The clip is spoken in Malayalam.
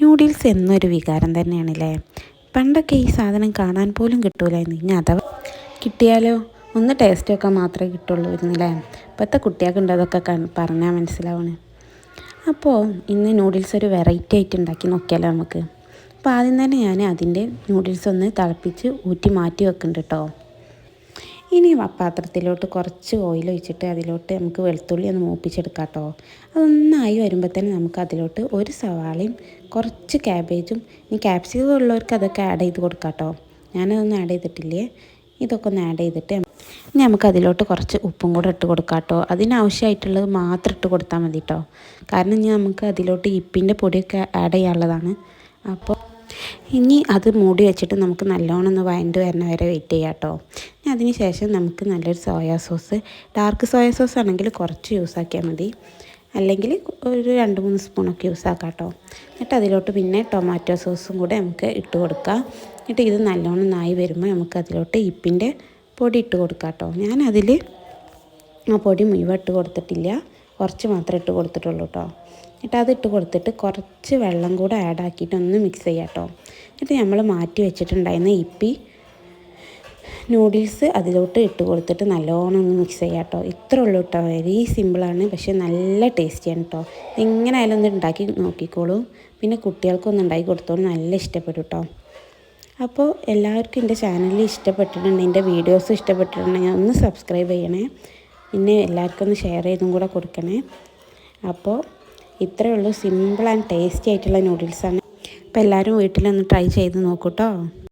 നൂഡിൽസ് എന്നൊരു വികാരം തന്നെയാണല്ലേ. പണ്ടൊക്കെ ഈ സാധനം കാണാൻ പോലും കിട്ടൂലായിരുന്നു. ഇനി അഥവാ കിട്ടിയാലോ ഒന്ന് ടേസ്റ്റ് വെക്കാൻ മാത്രമേ കിട്ടുള്ളൂ ഇരുന്നില്ലേ. ഇപ്പോഴത്തെ കുട്ടികൾക്കുണ്ട് അതൊക്കെ പറഞ്ഞാൽ മനസ്സിലാവണേ. അപ്പോൾ ഇന്ന് നൂഡിൽസ് ഒരു വെറൈറ്റി ആയിട്ട് ഉണ്ടാക്കി നോക്കിയാലോ നമുക്ക്. അപ്പോൾ ആദ്യം തന്നെ ഞാൻ അതിൻ്റെ നൂഡിൽസ് ഒന്ന് തിളപ്പിച്ച് ഊറ്റി മാറ്റി വെക്കുന്നുണ്ട് കേട്ടോ. ഇനി പാത്രത്തിലോട്ട് കുറച്ച് ഓയിൽ ഒഴിച്ചിട്ട് അതിലോട്ട് നമുക്ക് വെളുത്തുള്ളി ഒന്ന് മൂപ്പിച്ചെടുക്കാം കേട്ടോ. അതൊന്നായി വരുമ്പോൾ തന്നെ നമുക്ക് അതിലോട്ട് ഒരു സവാളയും കുറച്ച് ക്യാബേജും ഇനി ക്യാപ്സിക്കം ഉള്ളവർക്ക് അതൊക്കെ ആഡ് ചെയ്ത് കൊടുക്കാം കേട്ടോ. ഞാനതൊന്നും ആഡ് ചെയ്തിട്ടില്ലേ. ഇതൊക്കെ ഒന്ന് ആഡ് ചെയ്തിട്ട് ഇനി നമുക്ക് അതിലോട്ട് കുറച്ച് ഉപ്പും കൂടെ ഇട്ട് കൊടുക്കാം കേട്ടോ. അതിനാവശ്യമായിട്ടുള്ളത് മാത്രം ഇട്ട് കൊടുത്താൽ മതി കേട്ടോ. കാരണം ഇനി നമുക്ക് അതിലോട്ട് ഇപ്പിൻ്റെ പൊടിയൊക്കെ ആഡ് ചെയ്യാനുള്ളതാണ്. അപ്പോൾ ഇനി അത് മൂടി വെച്ചിട്ട് നമുക്ക് നല്ലോണം ഒന്ന് വഴണ്ട് വരണ വരെ വെയിറ്റ് ചെയ്യാം കേട്ടോ. ഇനി അതിന് ശേഷം നമുക്ക് നല്ലൊരു soya sauce, dark soya sauce ആണെങ്കിൽ കുറച്ച് യൂസ് ആക്കിയാൽ മതി, അല്ലെങ്കിൽ ഒരു 2-3 സ്പൂണൊക്കെ യൂസ് ആക്കാം കേട്ടോ. എന്നിട്ട് അതിലോട്ട് പിന്നെ ടൊമാറ്റോ സോസും കൂടെ നമുക്ക് ഇട്ട് കൊടുക്കാം. എന്നിട്ട് ഇത് നല്ലോണം നായി വരുമ്പോൾ നമുക്ക് അതിലോട്ട് ഇപ്പിൻ്റെ പൊടി ഇട്ട് കൊടുക്കാം കേട്ടോ. ഞാനതിൽ ആ പൊടി മുഴുവൻ ഇട്ട് കൊടുത്തിട്ടില്ല, കുറച്ച് മാത്രമേ ഇട്ട് കൊടുത്തിട്ടുള്ളൂ കേട്ടോ. എന്നിട്ട് അതിട്ട് കൊടുത്തിട്ട് കുറച്ച് വെള്ളം കൂടെ ആഡ് ആക്കിയിട്ട് ഒന്ന് മിക്സ് ചെയ്യാം കേട്ടോ. എന്നിട്ട് നമ്മൾ മാറ്റി വെച്ചിട്ടുണ്ടായിരുന്ന ഇപ്പി നൂഡിൽസ് അതിലോട്ട് ഇട്ട് കൊടുത്തിട്ട് നല്ലോണം ഒന്ന് മിക്സ് ചെയ്യാം കേട്ടോ. ഇത്രേ ഉള്ളൂ കേട്ടോ. വെരി സിമ്പിളാണ്, പക്ഷേ നല്ല ടേസ്റ്റിയാണ് കേട്ടോ. എങ്ങനെ ആയാലും ഒന്ന് ഉണ്ടാക്കി നോക്കിക്കോളൂ. പിന്നെ കുട്ടികൾക്കൊന്ന് ഉണ്ടാക്കി കൊടുത്തോളൂ, നല്ല ഇഷ്ടപ്പെടും കേട്ടോ. അപ്പോൾ എല്ലാവർക്കും എൻ്റെ ചാനൽ ഇഷ്ടപ്പെട്ടിട്ടുണ്ടെങ്കിൽ, എൻ്റെ വീഡിയോസ് ഇഷ്ടപ്പെട്ടിട്ടുണ്ടെങ്കിൽ ഒന്ന് സബ്സ്ക്രൈബ് ചെയ്യണേ. പിന്നെ എല്ലാവർക്കും ഒന്ന് ഷെയർ ചെയ്തും കൂടെ കൊടുക്കണേ. അപ്പോൾ ഇത്രയേ ഉള്ളൂ, സിമ്പിൾ ആൻഡ് ടേസ്റ്റി ആയിട്ടുള്ള നൂഡിൽസാണ്. അപ്പോൾ എല്ലാവരും വീട്ടിലൊന്ന് ട്രൈ ചെയ്ത് നോക്കൂ കേട്ടോ.